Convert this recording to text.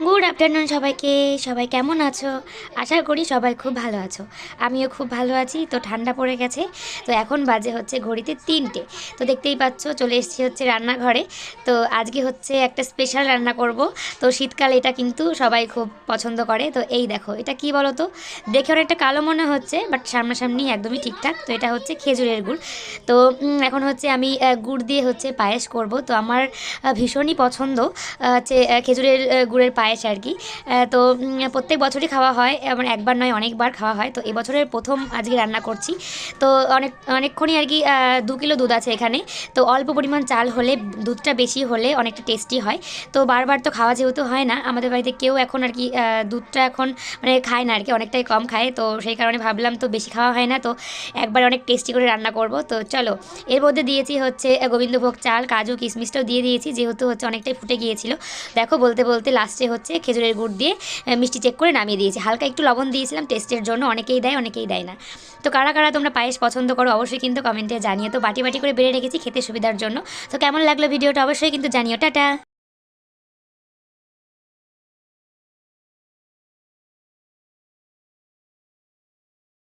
Good afternoon সবাইকে। সবাই কেমন আছো? আশা করি সবাই খুব ভালো আছো। আমিও খুব ভালো আছি। তো ঠান্ডা পড়ে গেছে। তো এখন বাজে হচ্ছে ঘড়িতে 3টে। তো দেখতেই পাচ্ছ চলে এসেছি হচ্ছে রান্নাঘরে। তো আজকে হচ্ছে একটা স্পেশাল রান্না করব। তো শীতকালে এটা কিন্তু সবাই খুব পছন্দ করে। তো এই দেখো এটা কি বলো তো, দেখে অনেকটা কালো মনে হচ্ছে বাট সামনাসামনি একদমই ঠিকঠাক। তো এটা হচ্ছে খেজুরের গুড়। তো এখন হচ্ছে আমি গুড় দিয়ে হচ্ছে পায়েস করব। তো আমার ভীষণই পছন্দ হচ্ছে খেজুরের গুড়ের পায়েস আর কি। তো প্রত্যেক বছরই খাওয়া হয়, মানে একবার নয় অনেকবার খাওয়া হয়। তো এবছরের প্রথম আজকে রান্না করছি। তো অনেকক্ষণই আর কি 2 কিলো দুধ আছে এখানে। তো অল্প পরিমাণ চাল হলে, দুধটা বেশি হলে অনেকটা টেস্টি হয়। তো বারবার তো খাওয়া যেহেতু হয় না, আমাদের বাড়িতে কেউ এখন আর কি দুধটা এখন মানে খায় না আর কি, অনেকটাই কম খায়। তো সেই কারণে ভাবলাম তো বেশি খাওয়া হয় না, তো একবার অনেক টেস্টি করে রান্না করব। তো চলো, এর মধ্যে দিয়েছি হচ্ছে গোবিন্দভোগ চাল, কাজু কিশমিশটাও দিয়ে দিয়েছি যেহেতু হচ্ছে অনেকটাই ফুটে গিয়েছিল। দেখো বলতে বলতে লাস্টে হচ্ছে খেজুরের গুড় দিয়ে মিষ্টি চেক করে নামিয়ে দিয়েছি। হালকা একটু লবণ দিয়েছিলাম টেস্টের জন্য, অনেকেই দেয় অনেকেই দেয় না। তো কারা কারা তোমরা পায়েস পছন্দ করো অবশ্যই কিন্তু কমেন্টে জানিয়ে। তো বাটি বাটি করে বেড়ে রেখেছি খেতে সুবিধার জন্য। তো কেমন লাগলো ভিডিওটা অবশ্যই কিন্তু জানিও। টাটা।